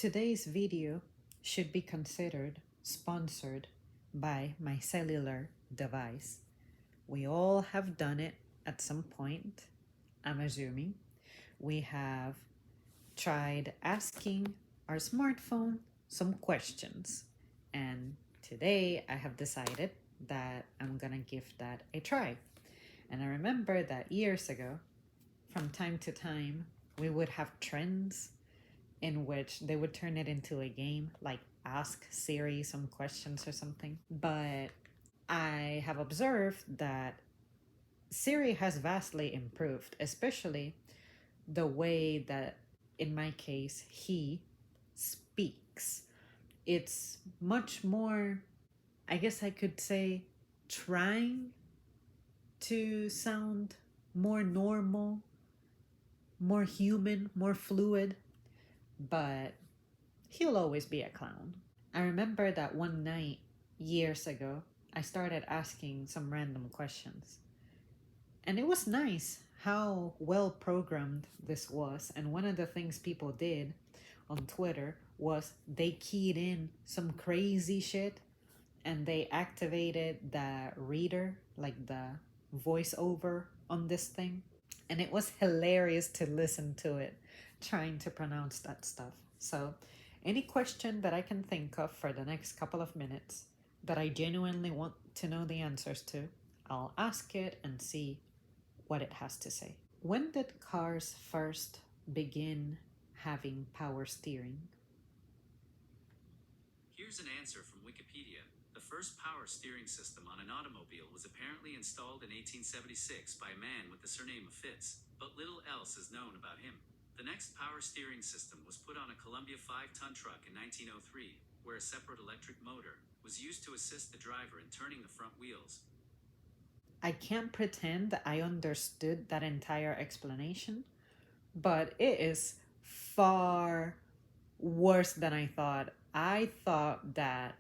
Today's video should be considered sponsored by my cellular device. We all have done it at some point, I'm assuming. We have tried asking our smartphone some questions, and today I have decided that I'm gonna give that a try. And I remember that years ago, from time to time, we would have trends in which they would turn it into a game, like ask Siri some questions or something. But I have observed that Siri has vastly improved, especially the way that, in my case, he speaks. It's much more, I guess I could say, trying to sound more normal, more human, more fluid, but he'll always be a clown. I remember that one night, years ago, I started asking some random questions. And it was nice how well programmed this was. And one of the things people did on Twitter was they keyed in some crazy shit and they activated the reader, like the voiceover on this thing. And it was hilarious to listen to it trying to pronounce that stuff. So, any question that I can think of for the next couple of minutes that I genuinely want to know the answers to, I'll ask it and see what it has to say. When did cars first begin having power steering? Here's an answer from Wikipedia. The first power steering system on an automobile was apparently installed in 1876 by a man with the surname of Fitz, but little else is known about him. The next power steering system was put on a Columbia 5-ton truck in 1903, where a separate electric motor was used to assist the driver in turning the front wheels. I can't pretend that I understood that entire explanation, but it is far worse than I thought. I thought that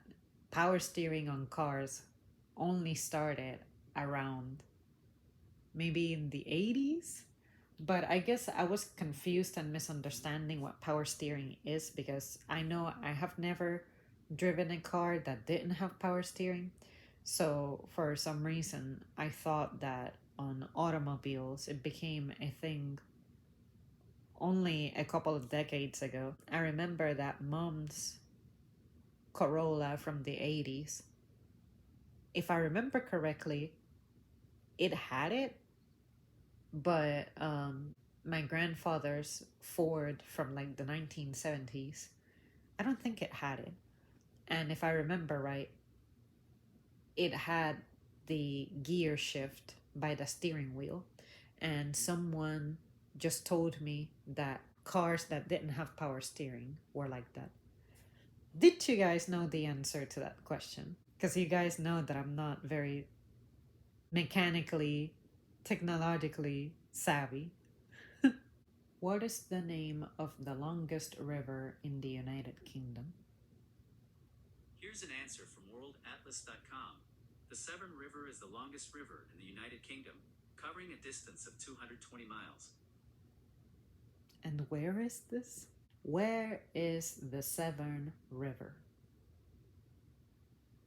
power steering on cars only started around maybe in the 80s, but I guess I was confused and misunderstanding what power steering is, because I know I have never driven a car that didn't have power steering. So for some reason, I thought that on automobiles it became a thing only a couple of decades ago. I remember that mom's Corolla from the 80s, if I remember correctly, it had it, but my grandfather's Ford from like the 1970s, I don't think it had it. And if I remember right, it had the gear shift by the steering wheel. And someone just told me that cars that didn't have power steering were like that. Did you guys know the answer to that question? Because you guys know that I'm not very mechanically, technologically savvy. What is the name of the longest river in the United Kingdom? Here's an answer from worldatlas.com. The Severn River is the longest river in the United Kingdom, covering a distance of 220 miles. And where is this? Where is the Severn River?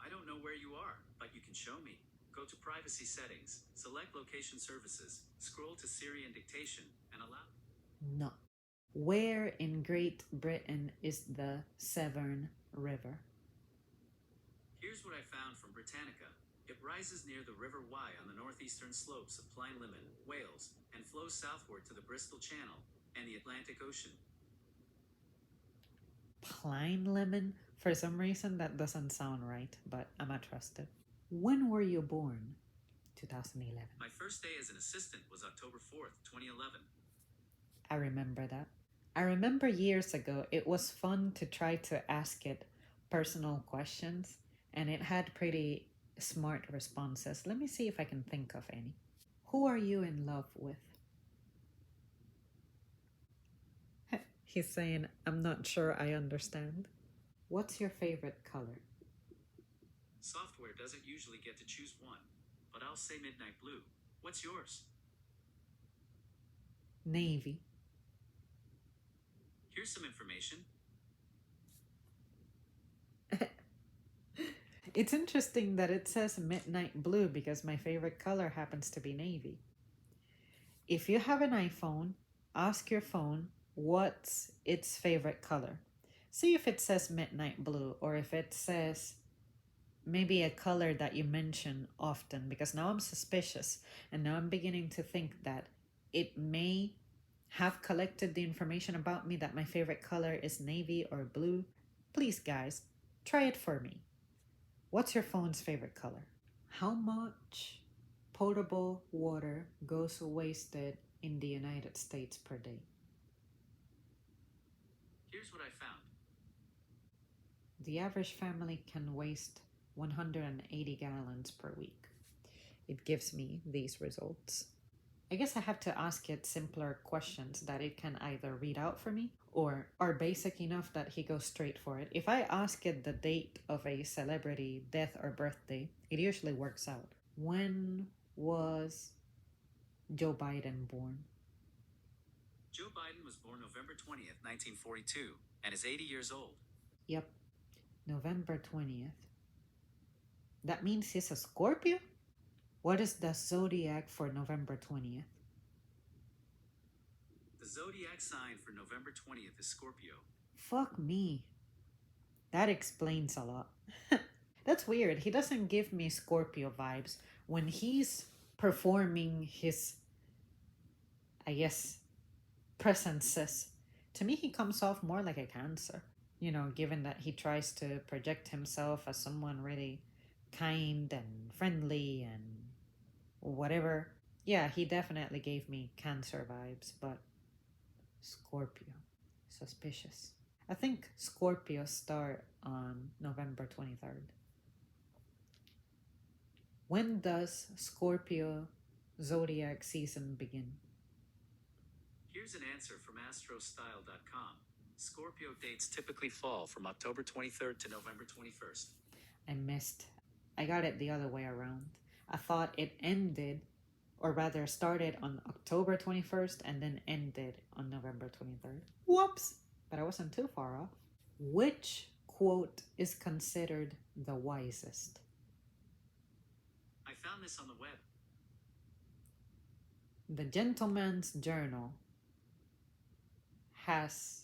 I don't know where you are, but you can show me. Go to Privacy Settings, select Location Services, scroll to Siri and Dictation, and allow. No. Where in Great Britain is the Severn River? Here's what I found from Britannica. It rises near the River Wye on the northeastern slopes of Plinlimmon, Wales, and flows southward to the Bristol Channel and the Atlantic Ocean. Plinlimmon? For some reason that doesn't sound right, but I'm gonna trust it. When were you born? 2011. My first day as an assistant was October 4th, 2011. I remember that. I remember years ago it was fun to try to ask it personal questions, and it had pretty smart responses. Let me see if I can think of any. Who are you in love with? He's saying, I'm not sure I understand. What's your favorite color? Software doesn't usually get to choose one, but I'll say midnight blue. What's yours? Navy. Here's some information. It's interesting that it says midnight blue because my favorite color happens to be navy. If you have an iPhone, ask your phone what's its favorite color. See if it says midnight blue or if it says maybe a color that you mention often, because now I'm suspicious and now I'm beginning to think that it may have collected the information about me that my favorite color is navy or blue. Please, guys, try it for me. What's your phone's favorite color? How much potable water goes wasted in the United States per day? Here's what I found. The average family can waste 180 gallons per week. It gives me these results. I guess I have to ask it simpler questions that it can either read out for me or are basic enough that he goes straight for it. If I ask it the date of a celebrity death or birthday, it usually works out. When was Joe Biden born? Joe Biden was born November 20th, 1942, and is 80 years old. Yep, November 20th. That means he's a Scorpio? What is the zodiac for November 20th? The zodiac sign for November 20th is Scorpio. Fuck me. That explains a lot. That's weird. He doesn't give me Scorpio vibes when he's performing his, I guess, presences. To me, he comes off more like a Cancer. You know, given that he tries to project himself as someone really kind and friendly and whatever. Yeah, he definitely gave me Cancer vibes, but Scorpio. Suspicious. I think Scorpio start on November 23rd. When does Scorpio zodiac season begin? Here's an answer from astrostyle.com. Scorpio dates typically fall from October 23rd to November 21st. I missed. I got it the other way around. I thought it ended, or rather started on October 21st and then ended on November 23rd. Whoops! But I wasn't too far off. Which quote is considered the wisest? I found this on the web. The Gentleman's Journal has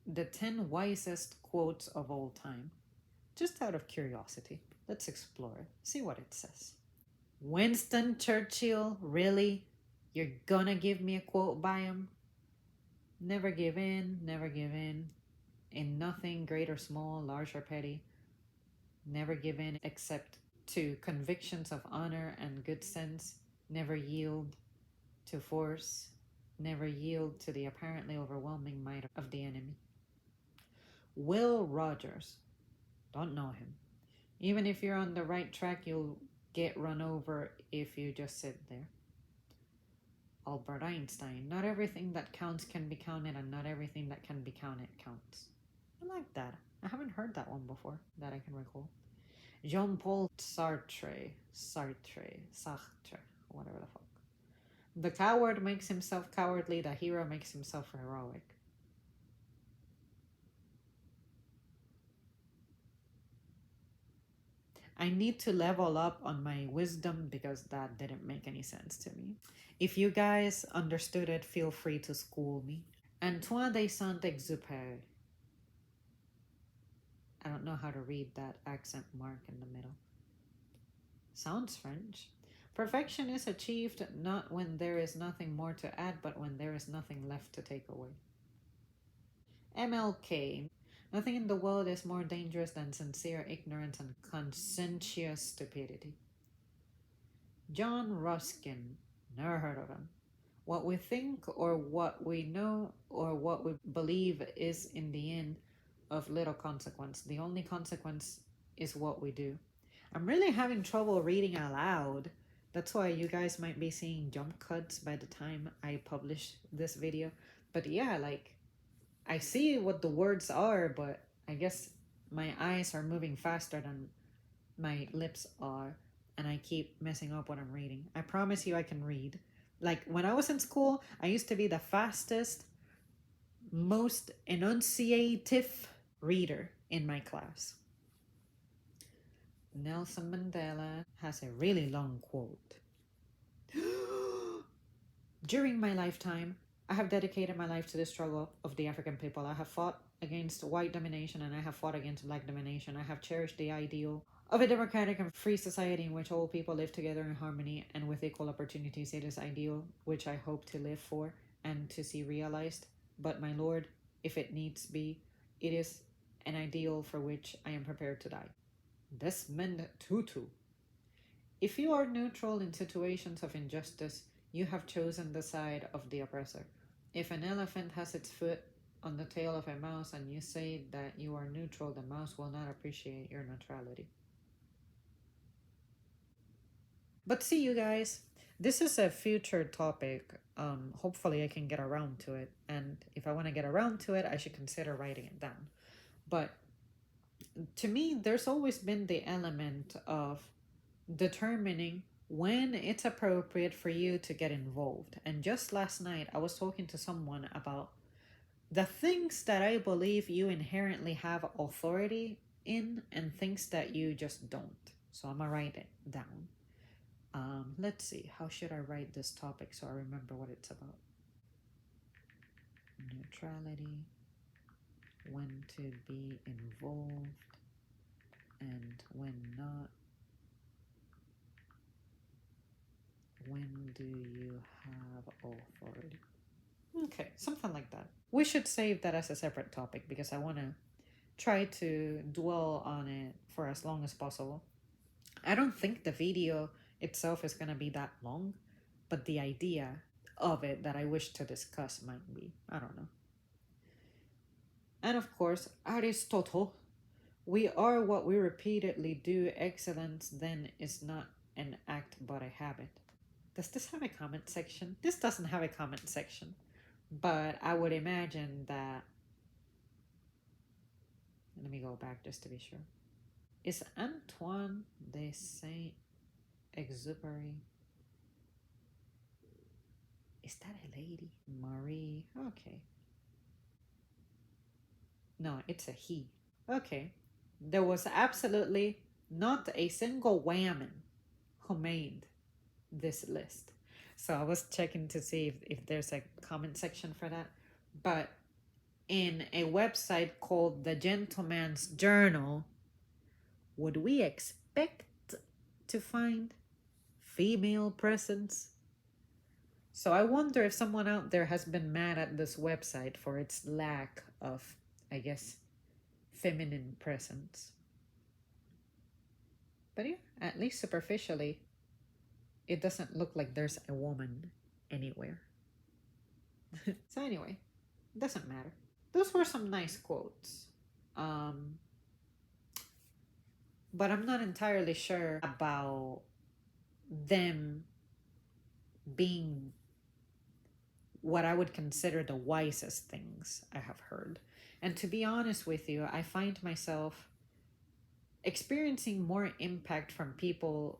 the 10 wisest quotes of all time. Just out of curiosity, let's explore it. See what it says. Winston Churchill, really? You're gonna give me a quote by him? Never give in, never give in nothing, great or small, large or petty. Never give in except to convictions of honor and good sense. Never yield to force. Never yield to the apparently overwhelming might of the enemy. Will Rogers, don't know him. Even if you're on the right track, you'll get run over if you just sit there. Albert Einstein, not everything that counts can be counted, and not everything that can be counted counts. I like that. I haven't heard that one before that I can recall. Jean-Paul Sartre, whatever the fuck. The coward makes himself cowardly, the hero makes himself heroic. I need to level up on my wisdom because that didn't make any sense to me. If you guys understood it, feel free to school me. Antoine de Saint-Exupéry. I don't know how to read that accent mark in the middle. Sounds French. Perfection is achieved not when there is nothing more to add, but when there is nothing left to take away. MLK. Nothing in the world is more dangerous than sincere ignorance and conscientious stupidity. John Ruskin. Never heard of him. What we think or what we know or what we believe is in the end of little consequence. The only consequence is what we do. I'm really having trouble reading aloud. That's why you guys might be seeing jump cuts by the time I publish this video. But yeah, like, I see what the words are, but I guess my eyes are moving faster than my lips are, and I keep messing up what I'm reading. I promise you I can read. Like, when I was in school, I used to be the fastest, most enunciative reader in my class. Nelson Mandela has a really long quote. During my lifetime, I have dedicated my life to the struggle of the African people. I have fought against white domination and I have fought against black domination. I have cherished the ideal of a democratic and free society in which all people live together in harmony and with equal opportunities. It is ideal which I hope to live for and to see realized. But my Lord, if it needs be, it is an ideal for which I am prepared to die. Desmond Tutu. If you are neutral in situations of injustice, you have chosen the side of the oppressor. If an elephant has its foot on the tail of a mouse and you say that you are neutral, the mouse will not appreciate your neutrality. But see, you guys, this is a future topic. Hopefully I can get around to it. And if I want to get around to it, I should consider writing it down. But to me, there's always been the element of determining when it's appropriate for you to get involved. And just last night, I was talking to someone about the things that I believe you inherently have authority in and things that you just don't. So I'm gonna write it down. Let's see, how should I write this topic so I remember what it's about? Neutrality, when to be involved, and when not. When do you have authority? Okay, something like that. We should save that as a separate topic because I want to try to dwell on it for as long as possible. I don't think the video itself is going to be that long, but the idea of it that I wish to discuss might be. I don't know. And of course, Aristotle. We are what we repeatedly do. Excellence then is not an act but a habit. Does this have a comment section? This doesn't have a comment section, but I would imagine that. Let me go back just to be sure. Is Antoine de Saint Exupery? Is that a lady? Marie. Okay. No, it's a he. Okay. There was absolutely not a single woman who made this list. So I was checking to see if there's a comment section for that. But in a website called The Gentleman's Journal, would we expect to find female presence? So I wonder if someone out there has been mad at this website for its lack of, I guess, feminine presence. But yeah, at least superficially, it doesn't look like there's a woman anywhere. So anyway, doesn't matter. Those were some nice quotes. But I'm not entirely sure about them being what I would consider the wisest things I have heard. And to be honest with you, I find myself experiencing more impact from people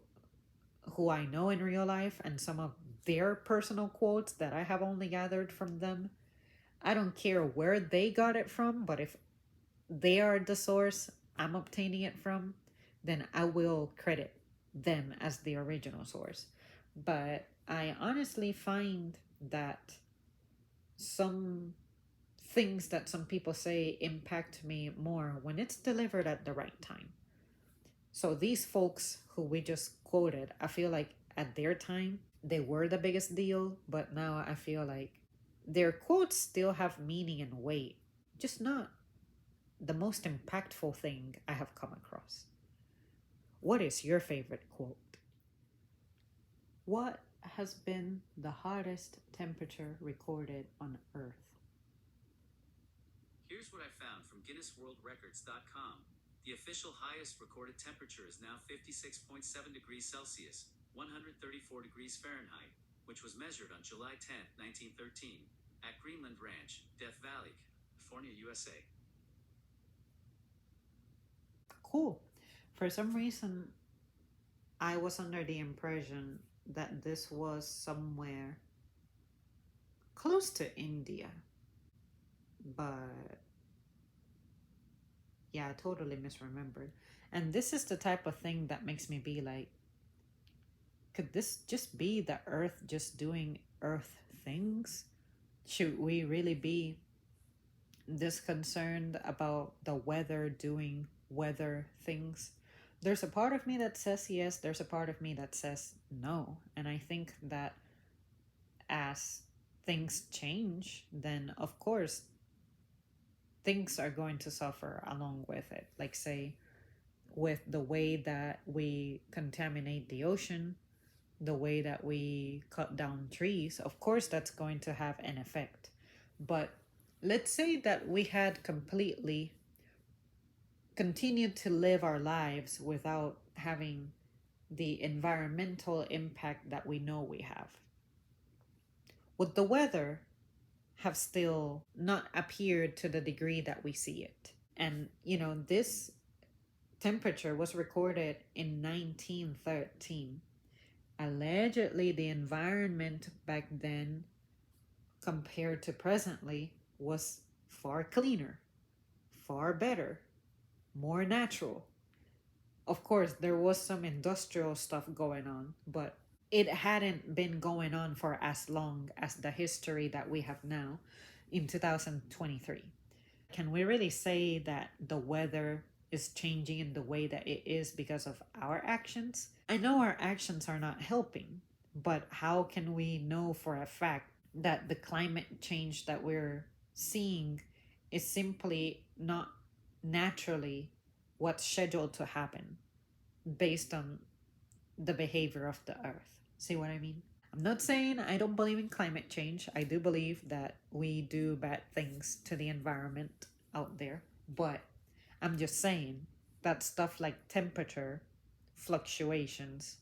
who I know in real life and some of their personal quotes that I have only gathered from them. I don't care where they got it from, but if they are the source I'm obtaining it from, then I will credit them as the original source. But I honestly find that some things that some people say impact me more when it's delivered at the right time. So these folks who we just quoted, I feel like at their time, they were the biggest deal, but now I feel like their quotes still have meaning and weight, just not the most impactful thing I have come across. What is your favorite quote? What has been the hottest temperature recorded on Earth? Here's what I found from GuinnessWorldRecords.com. The official highest recorded temperature is now 56.7 degrees Celsius, 134 degrees Fahrenheit, which was measured on July 10, 1913, at Greenland Ranch, Death Valley, California, USA. Cool. For some reason, I was under the impression that this was somewhere close to India, but Yeah, I totally misremembered. And this is the type of thing that makes me be like, could this just be the earth just doing earth things? Should we really be this concerned about the weather doing weather things? There's a part of me that says yes, there's a part of me that says no. And I think that as things change, then of course things are going to suffer along with it. Like, say, with the way that we contaminate the ocean, the way that we cut down trees, of course that's going to have an effect. But let's say that we had completely continued to live our lives without having the environmental impact that we know we have. Would the weather have still not appeared to the degree that we see it? And, this temperature was recorded in 1913. Allegedly, the environment back then, compared to presently, was far cleaner, far better, more natural. Of course, there was some industrial stuff going on, but it hadn't been going on for as long as the history that we have now in 2023. Can we really say that the weather is changing in the way that it is because of our actions? I know our actions are not helping, but how can we know for a fact that the climate change that we're seeing is simply not naturally what's scheduled to happen based on the behavior of the earth? See what I mean? I'm not saying I don't believe in climate change. I do believe that we do bad things to the environment out there. But I'm just saying that stuff like temperature fluctuations,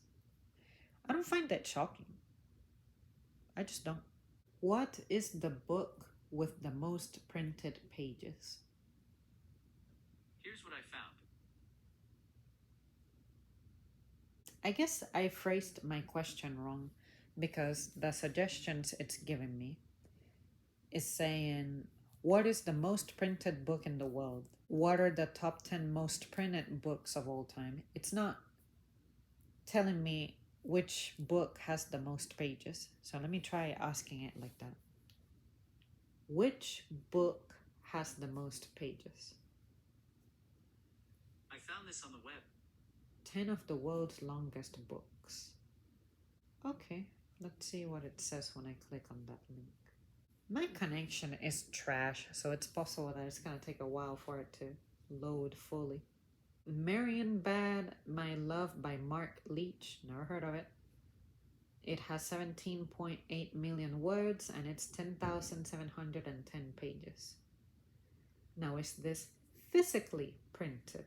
I don't find that shocking. I just don't. What is the book with the most printed pages? Here's what I found. I guess I phrased my question wrong, because the suggestions it's giving me is saying, what is the most printed book in the world? What are the top 10 most printed books of all time? It's not telling me which book has the most pages. So let me try asking it like that. Which book has the most pages? I found this on the web. 10 of the world's longest books. Okay, let's see what it says when I click on that link. My connection is trash, so it's possible that it's gonna take a while for it to load fully. Marienbad, My Love by Mark Leach. Never heard of it. It has 17.8 million words and it's 10,710 pages. Now, is this physically printed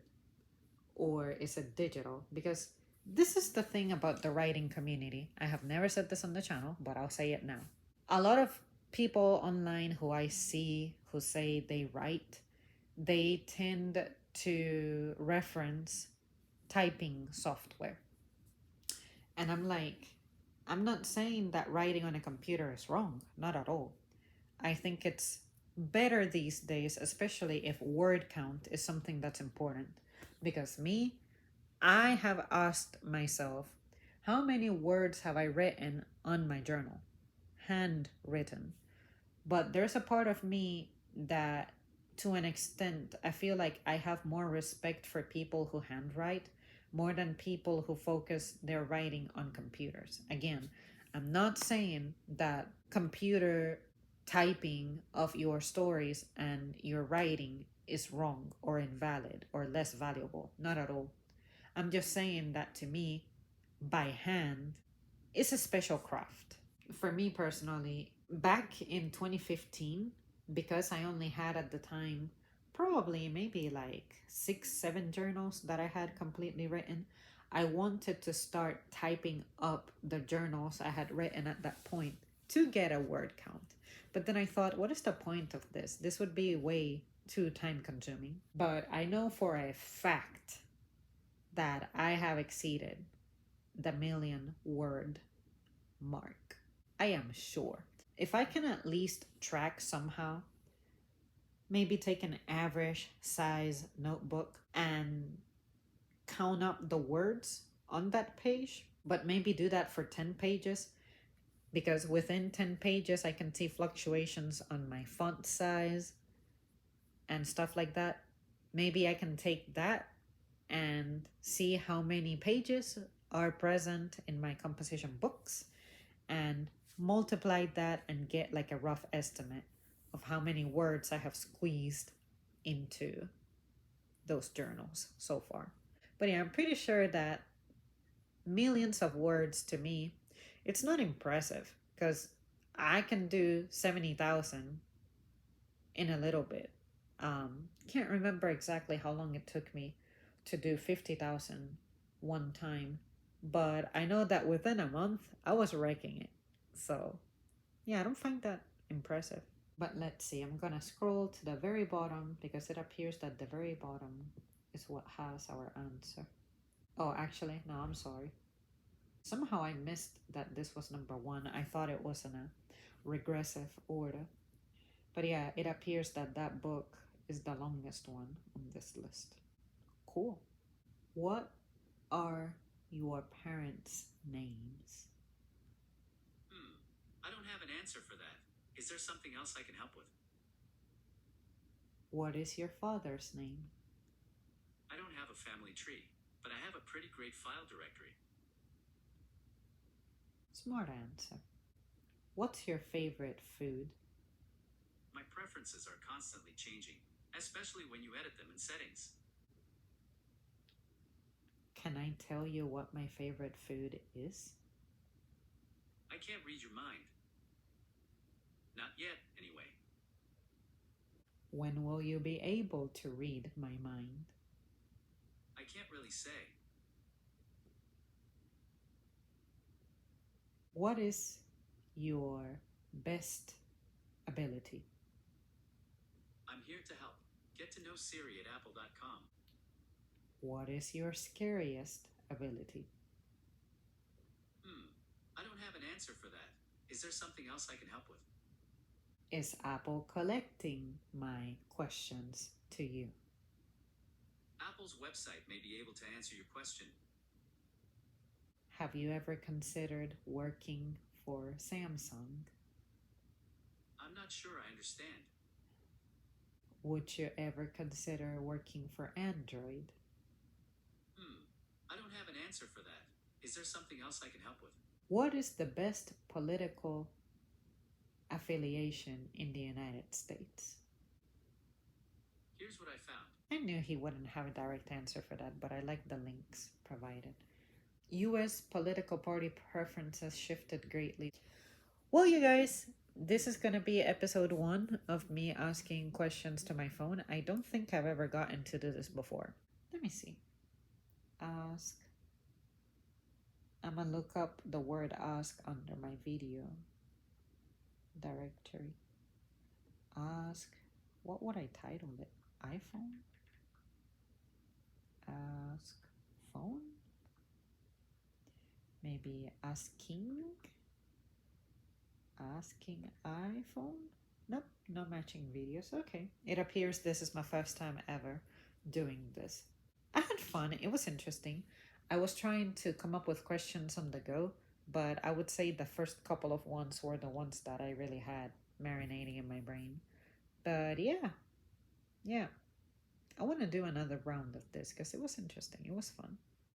or is it digital? Because this is the thing about the writing community. I have never said this on the channel, but I'll say it now. A lot of people online who I see who say they write, they tend to reference typing software. And I'm like, I'm not saying that writing on a computer is wrong, not at all. I think it's better these days, especially if word count is something that's important. Because I have asked myself, how many words have I written on my journal? Handwritten. But there's a part of me that, to an extent, I feel like I have more respect for people who handwrite more than people who focus their writing on computers. Again, I'm not saying that computer typing of your stories and your writing is wrong or invalid or less valuable. Not at all. I'm just saying that to me, by hand, is a special craft. For me personally, back in 2015, because I only had at the time probably maybe like 6-7 journals that I had completely written, I wanted to start typing up the journals I had written at that point to get a word count. But then I thought, what is the point of this? This would be way too time consuming. But I know for a fact that I have exceeded the 1,000,000 word mark. I am sure. If I can at least track somehow maybe take an average size notebook and count up the words on that page, but maybe do that for 10 pages, because within 10 pages I can see fluctuations on my font size and stuff like that. Maybe I can take that and see how many pages are present in my composition books and multiply that and get like a rough estimate of how many words I have squeezed into those journals so far. But yeah, I'm pretty sure that millions of words to me, it's not impressive because I can do 70,000 in a little bit. Can't remember exactly how long it took me to do 50,000 one time, but I know that within a month I was wrecking it. So, yeah, I don't find that impressive. But let's see, I'm gonna scroll to the very bottom because it appears that the very bottom is what has our answer. Oh, actually, no, I'm sorry. Somehow I missed that this was number one. I thought it was in a regressive order. But yeah, it appears that that book is the longest one on this list. Cool. What are your parents' names? I don't have an answer for that. Is there something else I can help with? What is your father's name? I don't have a family tree, but I have a pretty great file directory. Smart answer. What's your favorite food? My preferences are constantly changing, especially when you edit them in settings. Can I tell you what my favorite food is? I can't read your mind. Not yet, anyway. When will you be able to read my mind? I can't really say. What is your best ability? I'm here to help. Get to know Siri at apple.com. What is your scariest ability? I don't have an answer for that. Is there something else I can help with? Is Apple collecting my questions to you? Apple's website may be able to answer your question. Have you ever considered working for Samsung? I'm not sure I understand. Would you ever consider working for Android? I don't have an answer for that. Is there something else I can help with? What is the best political affiliation in the United States? Here's what I found. I knew he wouldn't have a direct answer for that, but I like the links provided. US political party preferences shifted greatly. Well, you guys, this is gonna be episode 1 of me asking questions to my phone. I don't think I've ever gotten to do this before. Let me see. Ask. I'm gonna look up the word ask under my video directory. Ask. What would I title it? iPhone? Ask phone? Maybe asking iPhone? Nope, no matching videos. Okay. It appears this is my first time ever doing this. I had fun. It was interesting. I was trying to come up with questions on the go, but I would say the first couple of ones were the ones that I really had marinating in my brain. But yeah. I want to do another round of this because it was interesting. It was fun.